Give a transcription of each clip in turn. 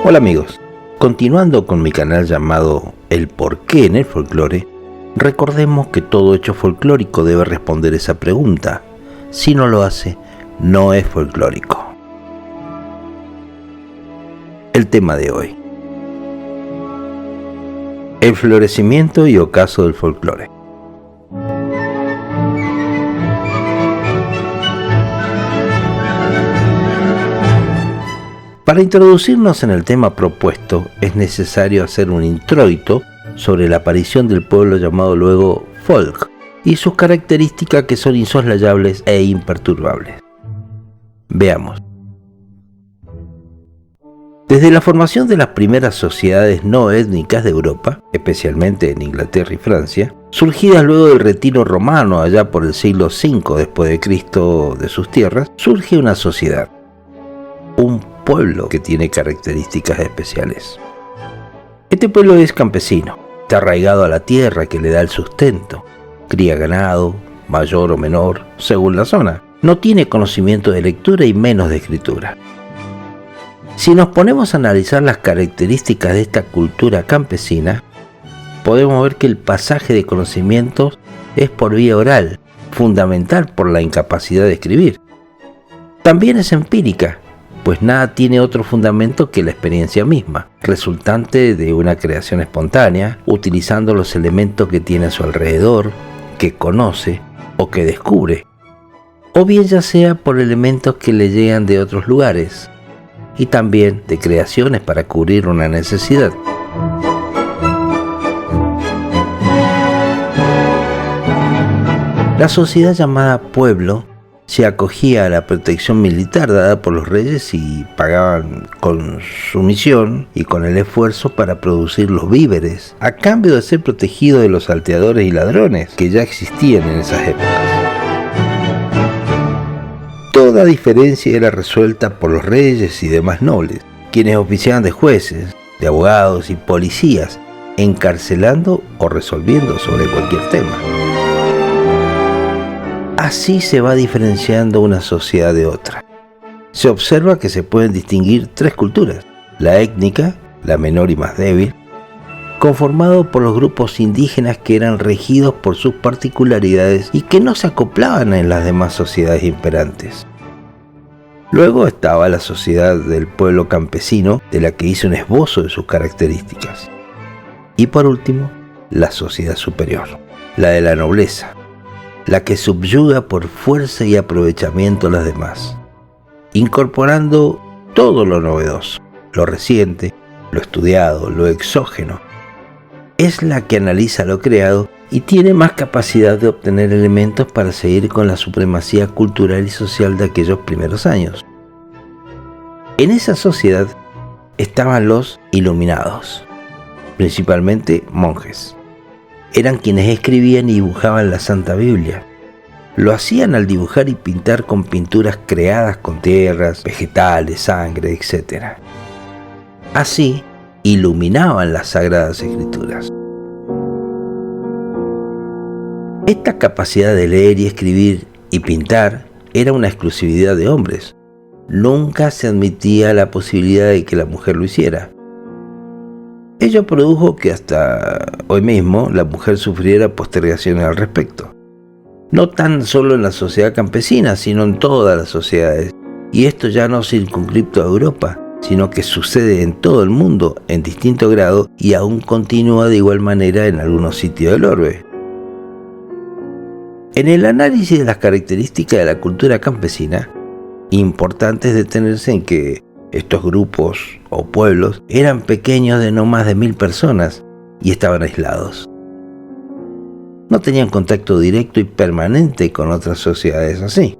Hola amigos, continuando con mi canal llamado El Porqué en el Folclore, recordemos que todo hecho folclórico debe responder esa pregunta. Si no lo hace, no es folclórico. El tema de hoy: el florecimiento y ocaso del folclore. Para introducirnos en el tema propuesto, es necesario hacer un introito sobre la aparición del pueblo llamado luego folk y sus características que son insoslayables e imperturbables. Veamos. Desde la formación de las primeras sociedades no étnicas de Europa, especialmente en Inglaterra y Francia, surgidas luego del retiro romano allá por el siglo V después de Cristo de sus tierras, surge una sociedad, un pueblo que tiene características especiales. Este pueblo es campesino, está arraigado a la tierra que le da el sustento, cría ganado, mayor o menor, según la zona, no tiene conocimiento de lectura y menos de escritura. Si nos ponemos a analizar las características de esta cultura campesina, podemos ver que el pasaje de conocimientos es por vía oral, fundamental por la incapacidad de escribir. También es empírica, pues nada tiene otro fundamento que la experiencia misma, resultante de una creación espontánea, utilizando los elementos que tiene a su alrededor, que conoce o que descubre, o bien ya sea por elementos que le llegan de otros lugares, y también de creaciones para cubrir una necesidad. La sociedad llamada pueblo se acogía a la protección militar dada por los reyes y pagaban con sumisión y con el esfuerzo para producir los víveres, a cambio de ser protegido de los salteadores y ladrones que ya existían en esas épocas. Toda diferencia era resuelta por los reyes y demás nobles, quienes oficiaban de jueces, de abogados y policías, encarcelando o resolviendo sobre cualquier tema. Así se va diferenciando una sociedad de otra. Se observa que se pueden distinguir tres culturas: la étnica, la menor y más débil, conformado por los grupos indígenas que eran regidos por sus particularidades y que no se acoplaban en las demás sociedades imperantes. Luego estaba la sociedad del pueblo campesino, de la que hice un esbozo de sus características. Y por último, la sociedad superior, la de la nobleza, la que subyuga por fuerza y aprovechamiento a las demás, incorporando todo lo novedoso, lo reciente, lo estudiado, lo exógeno. Es la que analiza lo creado y tiene más capacidad de obtener elementos para seguir con la supremacía cultural y social de aquellos primeros años. En esa sociedad estaban los iluminados, principalmente monjes. Eran quienes escribían y dibujaban la Santa Biblia. Lo hacían al dibujar y pintar con pinturas creadas con tierras, vegetales, sangre, etc. Así, iluminaban las Sagradas Escrituras. Esta capacidad de leer y escribir y pintar era una exclusividad de hombres. Nunca se admitía la posibilidad de que la mujer lo hiciera. Ello produjo que hasta hoy mismo la mujer sufriera postergaciones al respecto. No tan solo en la sociedad campesina, sino en todas las sociedades. Y esto ya no circunscripto a Europa, sino que sucede en todo el mundo en distinto grado y aún continúa de igual manera en algunos sitios del orbe. En el análisis de las características de la cultura campesina, importante es detenerse en que estos grupos o pueblos eran pequeños de no más de 1000 personas y estaban aislados. No tenían contacto directo y permanente con otras sociedades así.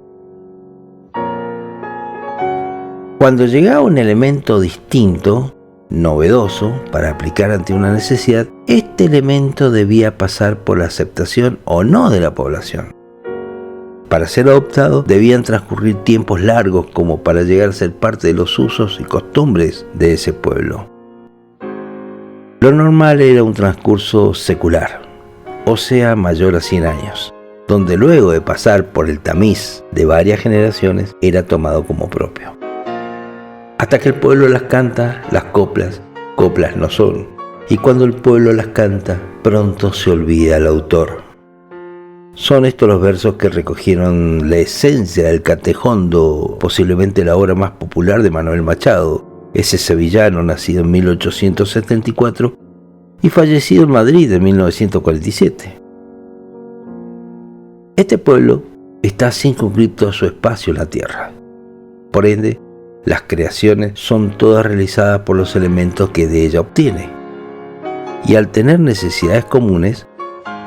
Cuando llegaba un elemento distinto, novedoso, para aplicar ante una necesidad, este elemento debía pasar por la aceptación o no de la población. Para ser adoptado debían transcurrir tiempos largos como para llegar a ser parte de los usos y costumbres de ese pueblo. Lo normal era un transcurso secular, o sea, mayor a 100 años, donde luego de pasar por el tamiz de varias generaciones era tomado como propio. Hasta que el pueblo las canta, las coplas no son. Y cuando el pueblo las canta, pronto se olvida el autor. Son estos los versos que recogieron la esencia del Catejondo, posiblemente la obra más popular de Manuel Machado, ese sevillano nacido en 1874 y fallecido en Madrid en 1947. Este pueblo está circunscrito a su espacio en la tierra. Por ende, las creaciones son todas realizadas por los elementos que de ella obtiene. Y al tener necesidades comunes,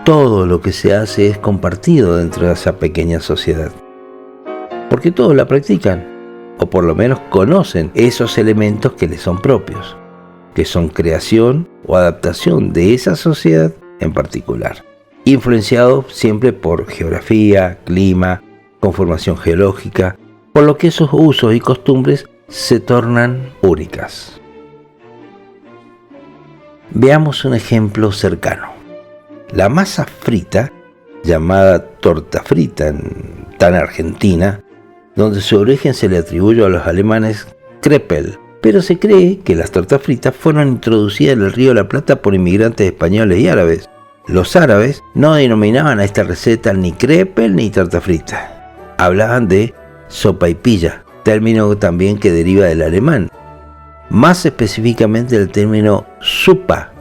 todo lo que se hace es compartido dentro de esa pequeña sociedad. Porque todos la practican, o por lo menos conocen esos elementos que les son propios, que son creación o adaptación de esa sociedad en particular, influenciado siempre por geografía, clima, conformación geológica, por lo que esos usos y costumbres se tornan únicas. Veamos un ejemplo cercano. La masa frita, llamada torta frita tan argentina, donde su origen se le atribuye a los alemanes Krepel, pero se cree que las tortas fritas fueron introducidas en el Río de la Plata por inmigrantes españoles y árabes. Los árabes no denominaban a esta receta ni Krepel ni torta frita. Hablaban de sopaipilla, término también que deriva del alemán. Más específicamente del término supa,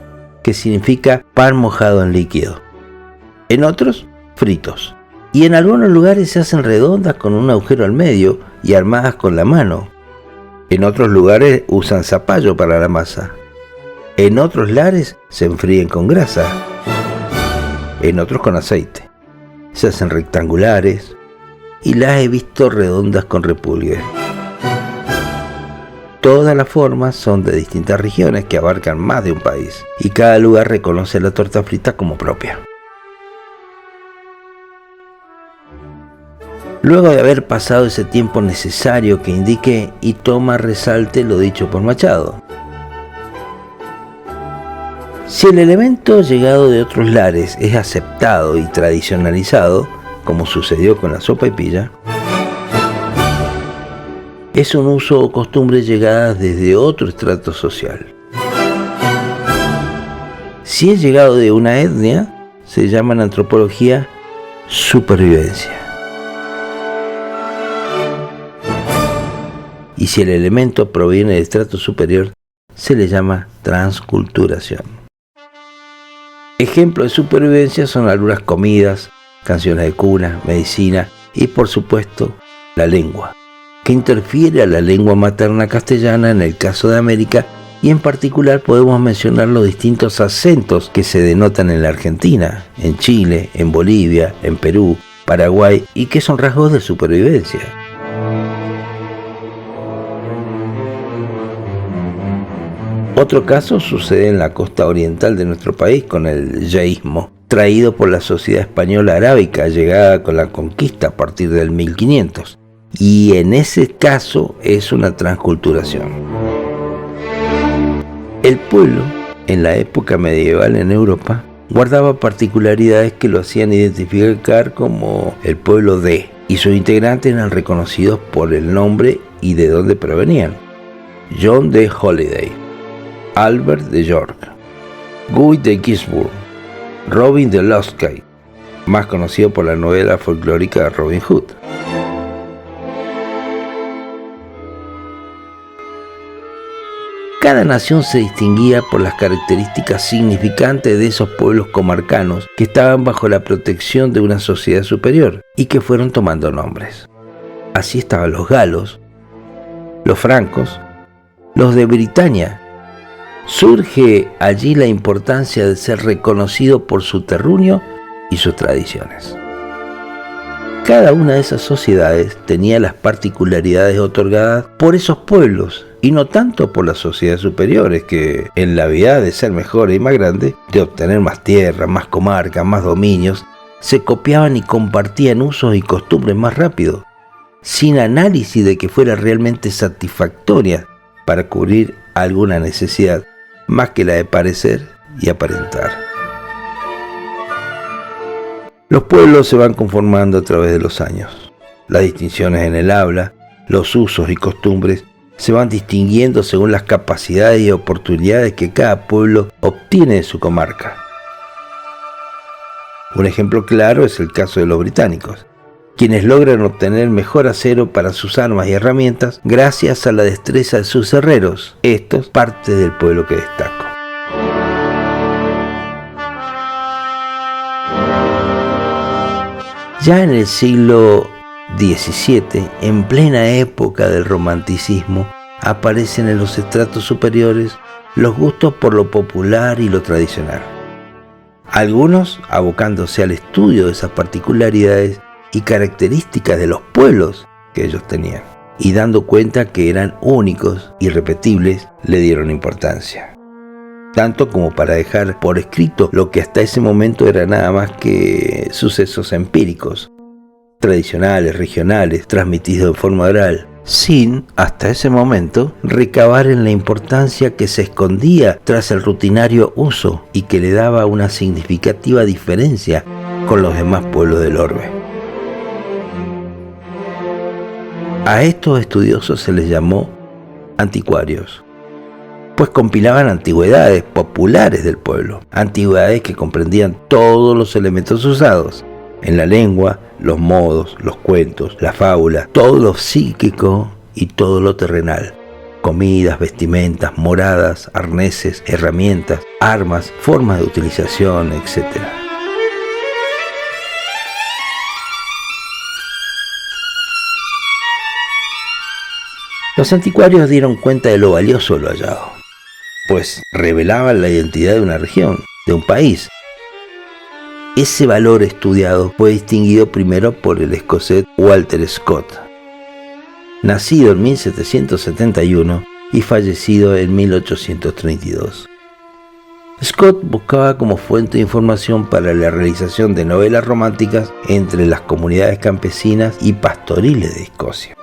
que significa pan mojado en líquido. En otros, fritos. Y en algunos lugares se hacen redondas con un agujero al medio y armadas con la mano. En otros lugares usan zapallo para la masa. En otros lares se enfríen con grasa. En otros con aceite. Se hacen rectangulares y las he visto redondas con repulgue. Todas las formas son de distintas regiones que abarcan más de un país y cada lugar reconoce la torta frita como propia. Luego de haber pasado ese tiempo necesario que indique y toma resalte lo dicho por Machado. Si el elemento llegado de otros lares es aceptado y tradicionalizado, como sucedió con la sopaipilla, es un uso o costumbre llegada desde otro estrato social. Si es llegado de una etnia, se llama en antropología supervivencia. Y si el elemento proviene de estrato superior, se le llama transculturación. Ejemplos de supervivencia son algunas comidas, canciones de cuna, medicina y, por supuesto, la lengua, que interfiere a la lengua materna castellana en el caso de América, y en particular podemos mencionar los distintos acentos que se denotan en la Argentina, en Chile, en Bolivia, en Perú, Paraguay, y que son rasgos de supervivencia. Otro caso sucede en la costa oriental de nuestro país con el yeísmo, traído por la sociedad española arábica llegada con la conquista a partir del 1500. Y en ese caso es una transculturación. El pueblo, en la época medieval en Europa, guardaba particularidades que lo hacían identificar como el pueblo de, y sus integrantes eran reconocidos por el nombre y de dónde provenían. John de Holiday, Albert de York, Guy de Gisborne, Robin de Lothsky, más conocido por la novela folclórica de Robin Hood. Cada nación se distinguía por las características significantes de esos pueblos comarcanos que estaban bajo la protección de una sociedad superior y que fueron tomando nombres. Así estaban los galos, los francos, los de Britania. Surge allí la importancia de ser reconocido por su terruño y sus tradiciones. Cada una de esas sociedades tenía las particularidades otorgadas por esos pueblos y no tanto por las sociedades superiores que, en la vida de ser mejores y más grandes, de obtener más tierra, más comarcas, más dominios, se copiaban y compartían usos y costumbres más rápido, sin análisis de que fuera realmente satisfactoria para cubrir alguna necesidad, más que la de parecer y aparentar. Los pueblos se van conformando a través de los años. Las distinciones en el habla, los usos y costumbres se van distinguiendo según las capacidades y oportunidades que cada pueblo obtiene de su comarca. Un ejemplo claro es el caso de los británicos, quienes logran obtener mejor acero para sus armas y herramientas gracias a la destreza de sus herreros. Estos parte del pueblo que destaco. Ya en el siglo XVII, en plena época del romanticismo, aparecen en los estratos superiores los gustos por lo popular y lo tradicional. Algunos abocándose al estudio de esas particularidades y características de los pueblos que ellos tenían, y dando cuenta que eran únicos, irrepetibles, le dieron importancia. Tanto como para dejar por escrito lo que hasta ese momento era nada más que sucesos empíricos, tradicionales, regionales, transmitidos en forma oral, sin, hasta ese momento, recabar en la importancia que se escondía tras el rutinario uso y que le daba una significativa diferencia con los demás pueblos del orbe. A estos estudiosos se les llamó anticuarios, pues compilaban antigüedades populares del pueblo, antigüedades que comprendían todos los elementos usados en la lengua, los modos, los cuentos, la fábula, todo lo psíquico y todo lo terrenal, comidas, vestimentas, moradas, arneses, herramientas, armas, formas de utilización, etc. Los anticuarios dieron cuenta de lo valioso de lo hallado, pues revelaban la identidad de una región, de un país. Ese valor estudiado fue distinguido primero por el escocés Walter Scott, nacido en 1771 y fallecido en 1832. Scott buscaba como fuente de información para la realización de novelas románticas entre las comunidades campesinas y pastoriles de Escocia.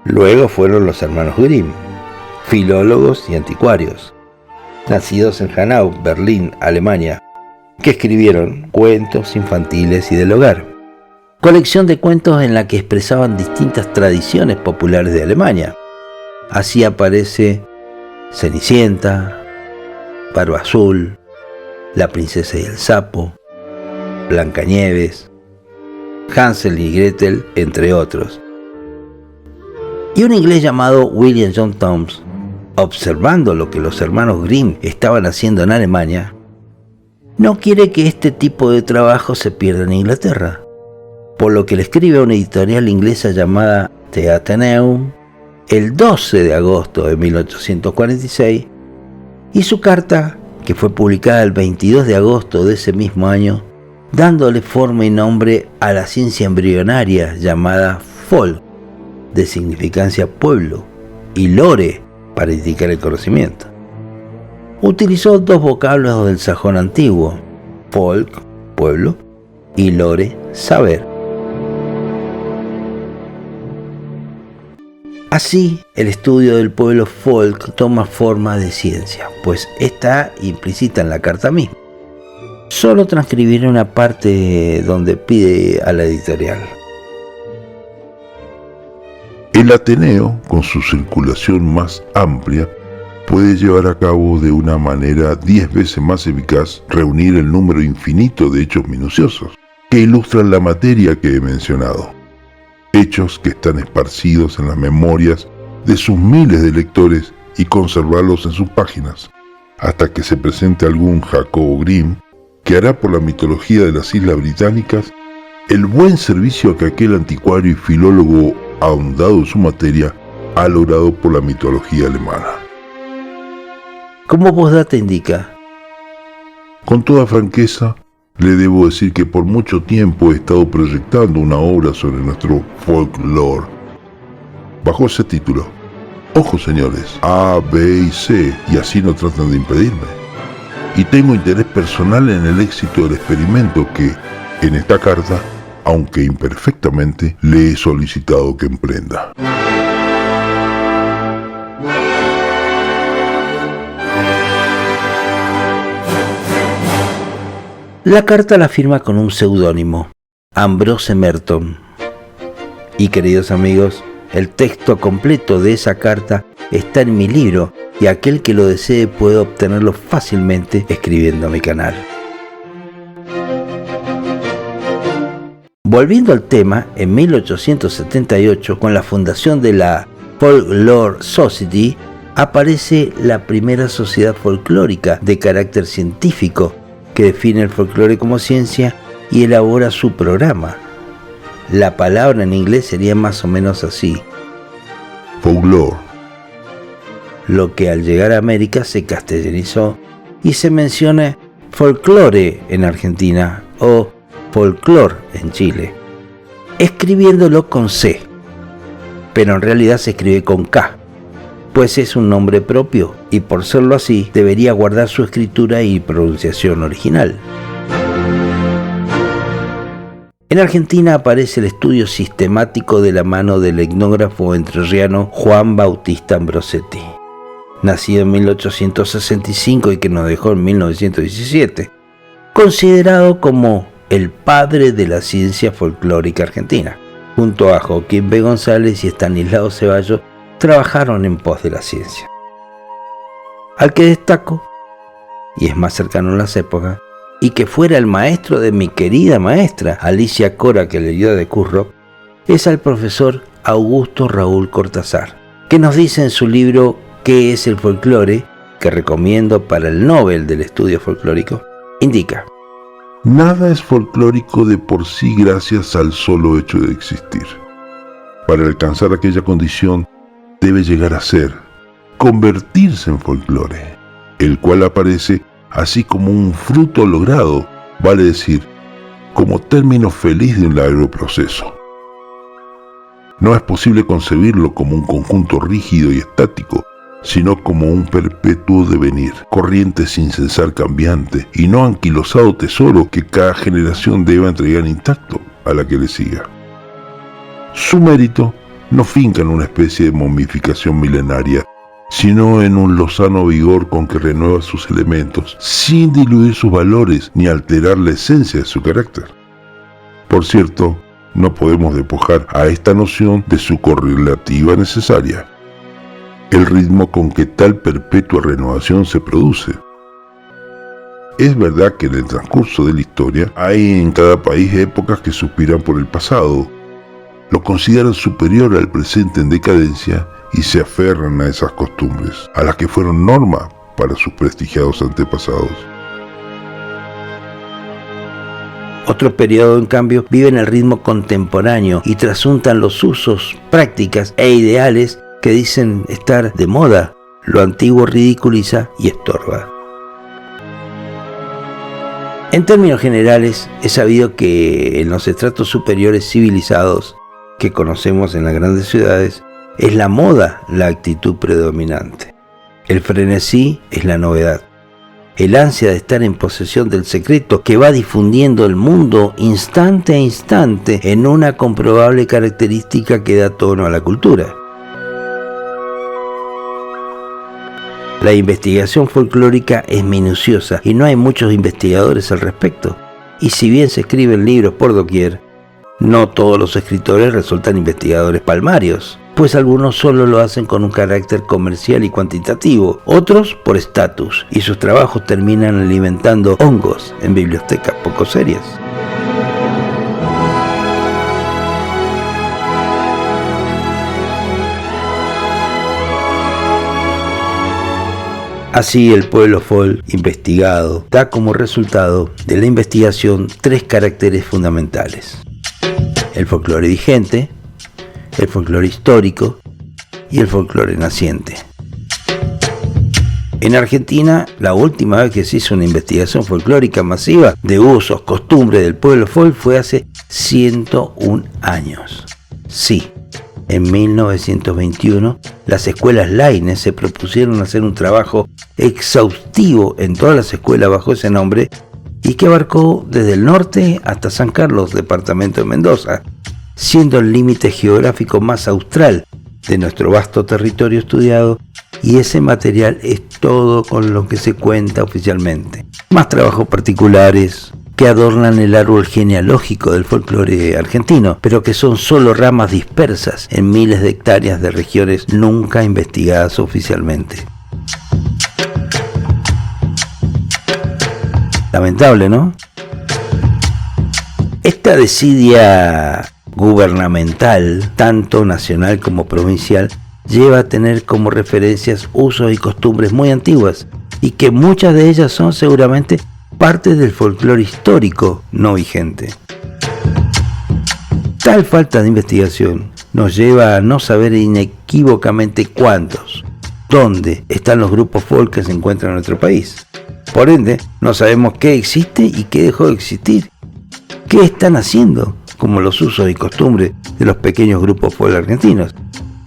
Luego fueron los hermanos Grimm, filólogos y anticuarios, nacidos en Hanau, Berlín, Alemania, que escribieron cuentos infantiles y del hogar, colección de cuentos en la que expresaban distintas tradiciones populares de Alemania. Así aparece Cenicienta, Barba Azul, La princesa y el sapo, Blancanieves, Hansel y Gretel, entre otros. Y un inglés llamado William John Thoms, observando lo que los hermanos Grimm estaban haciendo en Alemania, no quiere que este tipo de trabajo se pierda en Inglaterra, por lo que le escribe a una editorial inglesa llamada The Athenaeum el 12 de agosto de 1846, y su carta, que fue publicada el 22 de agosto de ese mismo año, dándole forma y nombre a la ciencia embrionaria llamada folk, de significancia pueblo, y lore, para indicar el conocimiento. Utilizó dos vocablos del sajón antiguo, folk, pueblo, y lore, saber. Así, el estudio del pueblo folk toma forma de ciencia, pues está implícita en la carta misma. Solo transcribiré una parte donde pide a la editorial. El Ateneo, con su circulación más amplia, puede llevar a cabo de una manera 10 veces más eficaz reunir el número infinito de hechos minuciosos que ilustran la materia que he mencionado. Hechos que están esparcidos en las memorias de sus miles de lectores y conservarlos en sus páginas, hasta que se presente algún Jacobo Grimm que hará por la mitología de las Islas Británicas el buen servicio que aquel anticuario y filólogo ahondado en su materia ha logrado por la mitología alemana. Como postdata indica: con toda franqueza, le debo decir que por mucho tiempo he estado proyectando una obra sobre nuestro folklore, bajo ese título. Ojo señores, A, B y C, y así no tratan de impedirme. Y tengo interés personal en el éxito del experimento que, en esta carta, aunque imperfectamente, le he solicitado que emprenda. La carta la firma con un seudónimo, Ambrose Merton. Y queridos amigos, El texto completo de esa carta está en mi libro y aquel que lo desee puede obtenerlo fácilmente escribiendo a mi canal. Volviendo al tema, en 1878, con la fundación de la Folklore Society, aparece la primera sociedad folclórica de carácter científico que define el folclore como ciencia y elabora su programa. La palabra en inglés sería más o menos así: folklore. Lo que al llegar a América se castellanizó y se menciona folclore en Argentina o folclore en Chile, escribiéndolo con C, pero en realidad se escribe con K, pues es un nombre propio y por serlo así debería guardar su escritura y pronunciación original. En Argentina aparece el estudio sistemático de la mano del etnógrafo entrerriano Juan Bautista Ambrosetti, nacido en 1865 y que nos dejó en 1917, considerado como el padre de la ciencia folclórica argentina. Junto a Joaquín B. González y Estanislao Ceballos trabajaron en pos de la ciencia. Al que destaco, y es más cercano en las épocas, y que fuera el maestro de mi querida maestra Alicia Cora, que le dio de curro, es al profesor Augusto Raúl Cortázar, que nos dice en su libro ¿Qué es el folclore?, que recomiendo para el Nobel del estudio folclórico, indica: nada es folclórico de por sí gracias al solo hecho de existir. Para alcanzar aquella condición debe llegar a ser, convertirse en folclore, el cual aparece así como un fruto logrado, vale decir, como término feliz de un largo proceso. No es posible concebirlo como un conjunto rígido y estático, sino como un perpetuo devenir, corriente sin cesar cambiante y no anquilosado tesoro que cada generación deba entregar intacto a la que le siga. Su mérito no finca en una especie de momificación milenaria, sino en un lozano vigor con que renueva sus elementos, sin diluir sus valores ni alterar la esencia de su carácter. Por cierto, no podemos despojar a esta noción de su correlativa necesaria: el ritmo con que tal perpetua renovación se produce. Es verdad que en el transcurso de la historia hay en cada país épocas que suspiran por el pasado, lo consideran superior al presente en decadencia y se aferran a esas costumbres, a las que fueron norma para sus prestigiados antepasados. Otro periodo, en cambio, vive en el ritmo contemporáneo y trasuntan los usos, prácticas e ideales que dicen estar de moda. Lo antiguo ridiculiza y estorba. En términos generales, es sabido que en los estratos superiores civilizados que conocemos en las grandes ciudades, es la moda la actitud predominante. El frenesí es la novedad. El ansia de estar en posesión del secreto que va difundiendo el mundo instante a instante en una comprobable característica que da tono a la cultura. La investigación folclórica es minuciosa y no hay muchos investigadores al respecto. Y si bien se escriben libros por doquier, no todos los escritores resultan investigadores palmarios, pues algunos solo lo hacen con un carácter comercial y cuantitativo, otros por estatus, y sus trabajos terminan alimentando hongos en bibliotecas poco serias. Así, el pueblo folk investigado da como resultado de la investigación 3 caracteres fundamentales: el folclore vigente, el folclore histórico y el folclore naciente. En Argentina, la última vez que se hizo una investigación folclórica masiva de usos, costumbres del pueblo folk fue hace 101 años. Sí, en 1921, las escuelas Laínez se propusieron hacer un trabajo exhaustivo en todas las escuelas bajo ese nombre y que abarcó desde el norte hasta San Carlos, departamento de Mendoza, siendo el límite geográfico más austral de nuestro vasto territorio estudiado, y ese material es todo con lo que se cuenta oficialmente. Más trabajos particulares, que adornan el árbol genealógico del folclore argentino, pero que son solo ramas dispersas en miles de hectáreas de regiones nunca investigadas oficialmente. Lamentable, ¿no? Esta desidia gubernamental, tanto nacional como provincial, lleva a tener como referencias usos y costumbres muy antiguas, y que muchas de ellas son seguramente parte del folclore histórico no vigente. Tal falta de investigación nos lleva a no saber inequívocamente cuántos, dónde están los grupos folk que se encuentran en nuestro país. Por ende, no sabemos qué existe y qué dejó de existir. ¿Qué están haciendo? Como los usos y costumbres de los pequeños grupos folk argentinos,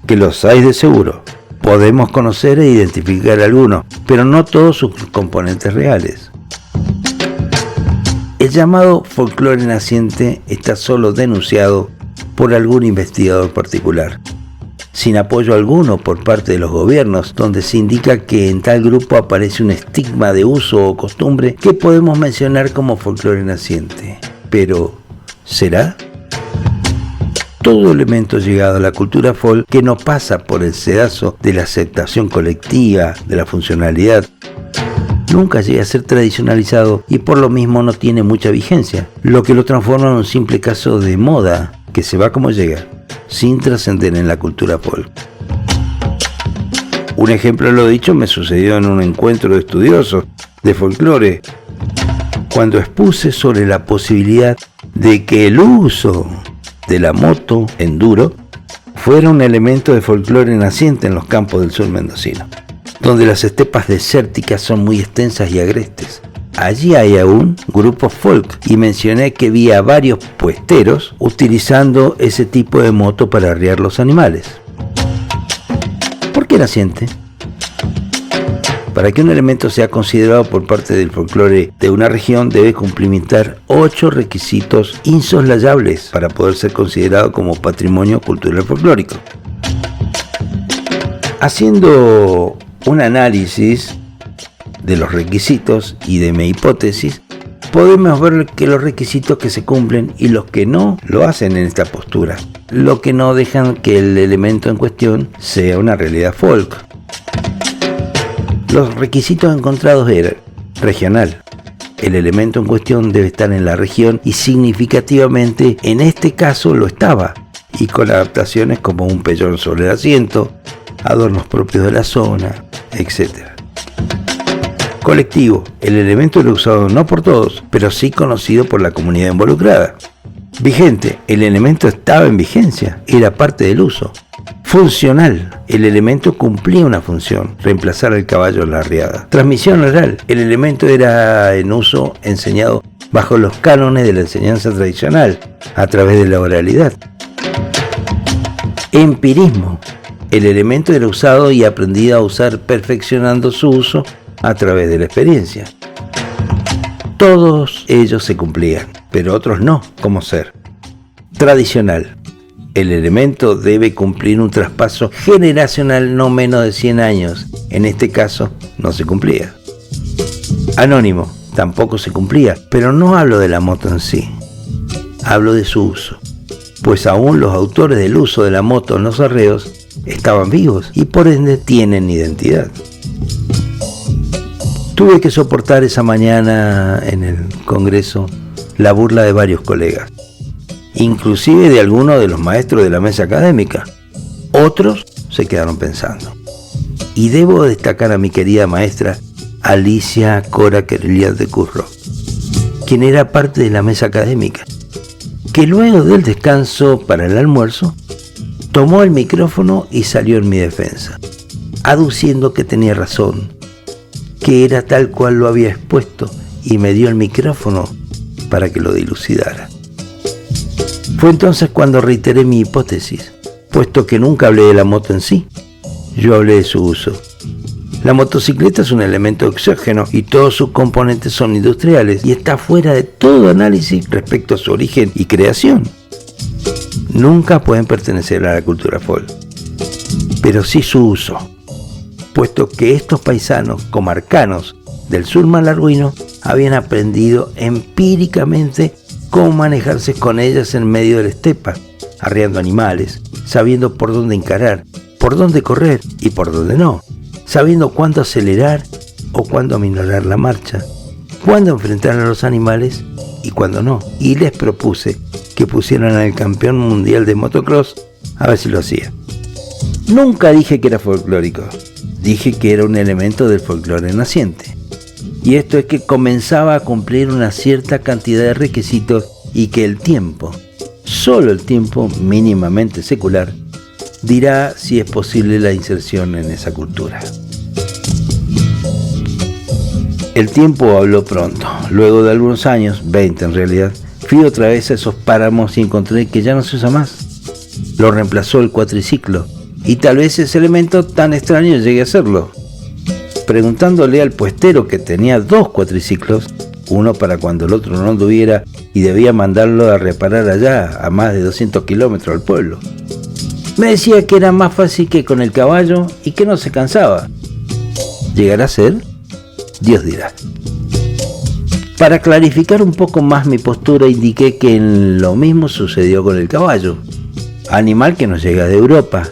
que los hay de seguro. Podemos conocer e identificar algunos, pero no todos sus componentes reales. El llamado folclore naciente está solo denunciado por algún investigador particular, sin apoyo alguno por parte de los gobiernos, donde se indica que en tal grupo aparece un estigma de uso o costumbre que podemos mencionar como folclore naciente. Pero, ¿será? Todo elemento llegado a la cultura folk que no pasa por el sedazo de la aceptación colectiva, de la funcionalidad, nunca llega a ser tradicionalizado y por lo mismo no tiene mucha vigencia, lo que lo transforma en un simple caso de moda que se va como llega, sin trascender en la cultura folk. Un ejemplo de lo dicho me sucedió en un encuentro de estudiosos de folclore, cuando expuse sobre la posibilidad de que el uso de la moto enduro fuera un elemento de folclore naciente en los campos del sur mendocino, donde las estepas desérticas son muy extensas y agrestes. Allí hay aún grupos folk y mencioné que vi a varios puesteros utilizando ese tipo de moto para arriar los animales. ¿Por qué naciente? Para que un elemento sea considerado por parte del folclore de una región debe cumplimentar 8 requisitos insoslayables para poder ser considerado como patrimonio cultural folclórico. Haciendo un análisis de los requisitos y de mi hipótesis, podemos ver que los requisitos que se cumplen y los que no lo hacen en esta postura, lo que no dejan que el elemento en cuestión sea una realidad folk. Los requisitos encontrados eran: regional. El elemento en cuestión debe estar en la región y significativamente en este caso lo estaba, y con adaptaciones como un pellón sobre el asiento, adornos propios de la zona, etc. Colectivo. El elemento era usado no por todos, pero sí conocido por la comunidad involucrada. Vigente. El elemento estaba en vigencia, era parte del uso. Funcional. El elemento cumplía una función, reemplazar al caballo en la arriada. Transmisión oral. El elemento era en uso enseñado bajo los cánones de la enseñanza tradicional, a través de la oralidad. Empirismo. El elemento era usado y aprendido a usar perfeccionando su uso a través de la experiencia. Todos ellos se cumplían, pero otros no, como ser. Tradicional. El elemento debe cumplir un traspaso generacional no menos de 100 años. En este caso, no se cumplía. Anónimo. Tampoco se cumplía, pero no hablo de la moto en sí. Hablo de su uso. Pues aún los autores del uso de la moto en los arreos estaban vivos y por ende tienen identidad. Tuve que soportar esa mañana en el Congreso la burla de varios colegas, inclusive de algunos de los maestros de la mesa académica. Otros se quedaron pensando. Y debo destacar a mi querida maestra Alicia Cora Querelías de Curro, quien era parte de la mesa académica, que luego del descanso para el almuerzo tomó el micrófono y salió en mi defensa, aduciendo que tenía razón, que era tal cual lo había expuesto, y me dio el micrófono para que lo dilucidara. Fue entonces cuando reiteré mi hipótesis, puesto que nunca hablé de la moto en sí, yo hablé de su uso. La motocicleta es un elemento exógeno y todos sus componentes son industriales y está fuera de todo análisis respecto a su origen y creación. Nunca pueden pertenecer a la cultura folk, pero sí su uso, puesto que estos paisanos comarcanos del sur malargüino habían aprendido empíricamente cómo manejarse con ellas en medio de la estepa, arriando animales, sabiendo por dónde encarar, por dónde correr y por dónde no, sabiendo cuándo acelerar o cuándo aminorar la marcha, cuándo enfrentar a los animales y cuándo no. Y les propuse que pusieran al campeón mundial de motocross a ver si lo hacía. Nunca dije que era folclórico, dije que era un elemento del folclore naciente. Y esto es que comenzaba a cumplir una cierta cantidad de requisitos y que el tiempo, solo el tiempo mínimamente secular, dirá si es posible la inserción en esa cultura. El tiempo habló pronto. Luego de algunos años, 20 en realidad, fui otra vez a esos páramos y encontré que ya no se usa más. Lo reemplazó el cuatriciclo, y tal vez ese elemento tan extraño llegue a serlo. Preguntándole al puestero que tenía 2 cuatriciclos, uno para cuando el otro no anduviera y debía mandarlo a reparar allá, a más de 200 kilómetros al pueblo. Me decía que era más fácil que con el caballo y que no se cansaba. ¿Llegará a ser? Dios dirá. Para clarificar un poco más mi postura, indiqué que lo mismo sucedió con el caballo, animal que nos llega de Europa.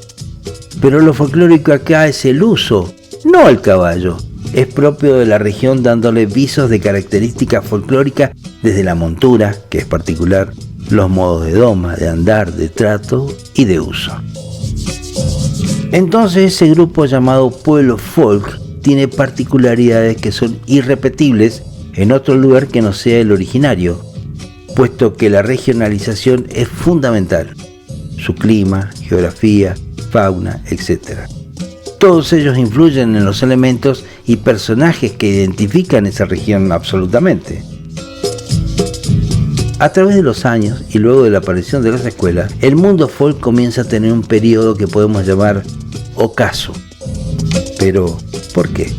Pero lo folclórico acá es el uso, no el caballo. Es propio de la región, dándole visos de característica folclórica desde la montura, que es particular, los modos de doma, de andar, de trato y de uso. Entonces ese grupo llamado pueblo folk tiene particularidades que son irrepetibles en otro lugar que no sea el originario, puesto que la regionalización es fundamental. Su clima, geografía, fauna, etc. Todos ellos influyen en los elementos y personajes que identifican esa región absolutamente. A través de los años y luego de la aparición de las escuelas, el mundo folk comienza a tener un periodo que podemos llamar ocaso. Pero, ¿por qué?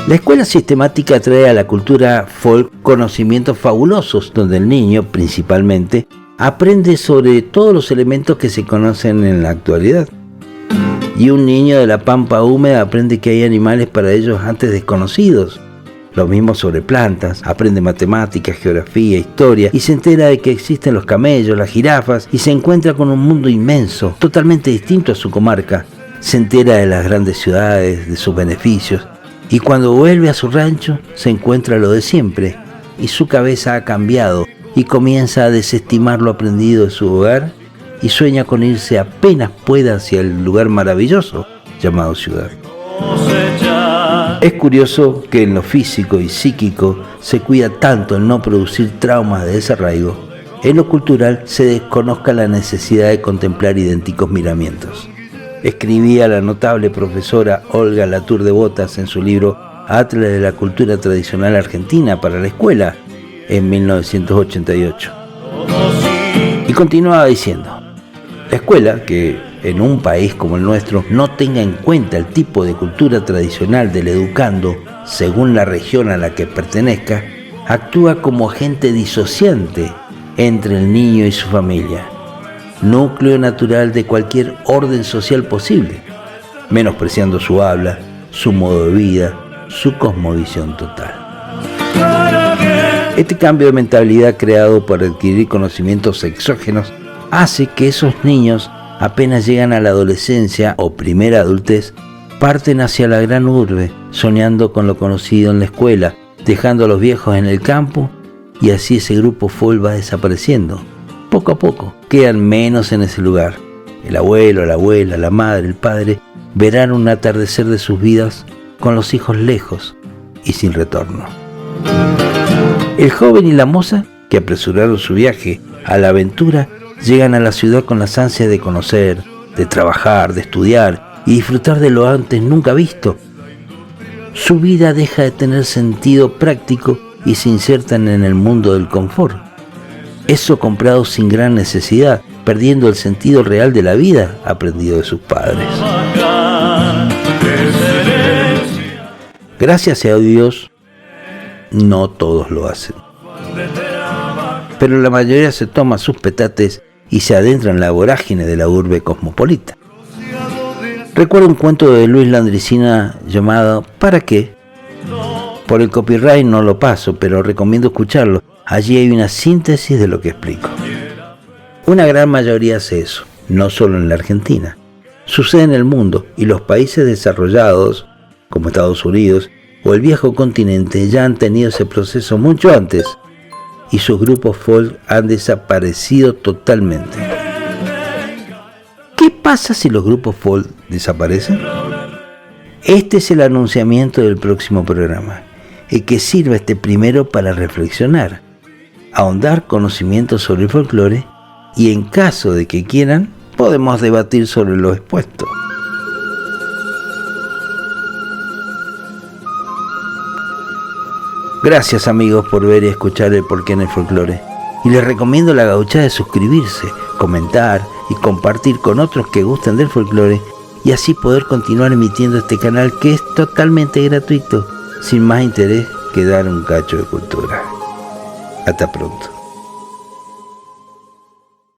La escuela sistemática trae a la cultura folk conocimientos fabulosos, donde el niño, principalmente, aprende sobre todos los elementos que se conocen en la actualidad. Y un niño de la pampa húmeda aprende que hay animales para ellos antes desconocidos. Lo mismo sobre plantas, aprende matemáticas, geografía, historia y se entera de que existen los camellos, las jirafas y se encuentra con un mundo inmenso, totalmente distinto a su comarca. Se entera de las grandes ciudades, de sus beneficios y cuando vuelve a su rancho se encuentra lo de siempre y su cabeza ha cambiado y comienza a desestimar lo aprendido de su hogar y sueña con irse apenas pueda hacia el lugar maravilloso llamado ciudad. Es curioso que en lo físico y psíquico se cuida tanto el no producir traumas de desarraigo, en lo cultural se desconozca la necesidad de contemplar idénticos miramientos. Escribía la notable profesora Olga Latour de Botas en su libro Atlas de la Cultura Tradicional Argentina para la Escuela en 1988. Y continuaba diciendo: la escuela, que en un país como el nuestro no tenga en cuenta el tipo de cultura tradicional del educando según la región a la que pertenezca, actúa como agente disociante entre el niño y su familia, núcleo natural de cualquier orden social posible, menospreciando su habla, su modo de vida, su cosmovisión total. Este cambio de mentalidad creado por adquirir conocimientos exógenos hace que esos niños, apenas llegan a la adolescencia o primera adultez, parten hacia la gran urbe, soñando con lo conocido en la escuela, dejando a los viejos en el campo, y así ese grupo folk va desapareciendo. Poco a poco, quedan menos en ese lugar. El abuelo, la abuela, la madre, el padre, verán un atardecer de sus vidas con los hijos lejos y sin retorno. El joven y la moza, que apresuraron su viaje a la aventura, llegan a la ciudad con las ansias de conocer, de trabajar, de estudiar y disfrutar de lo antes nunca visto. Su vida deja de tener sentido práctico y se insertan en el mundo del confort. Eso comprado sin gran necesidad, perdiendo el sentido real de la vida aprendido de sus padres. Gracias a Dios, no todos lo hacen. Pero la mayoría se toma sus petates y se adentra en la vorágine de la urbe cosmopolita. Recuerdo un cuento de Luis Landricina llamado ¿Para qué? Por el copyright no lo paso, pero recomiendo escucharlo. Allí hay una síntesis de lo que explico. Una gran mayoría hace eso, no solo en la Argentina. Sucede en el mundo y los países desarrollados, como Estados Unidos o el viejo continente, ya han tenido ese proceso mucho antes y sus grupos folk han desaparecido totalmente. ¿Qué pasa si los grupos folk desaparecen? Este es el anunciamiento del próximo programa, y que sirva este primero para reflexionar, ahondar conocimientos sobre el folclore y en caso de que quieran, podemos debatir sobre lo expuesto. Gracias amigos por ver y escuchar el Porqué en el Folclore. Y les recomiendo la gauchada de suscribirse, comentar y compartir con otros que gusten del folclore y así poder continuar emitiendo este canal que es totalmente gratuito, sin más interés que dar un cacho de cultura. Hasta pronto.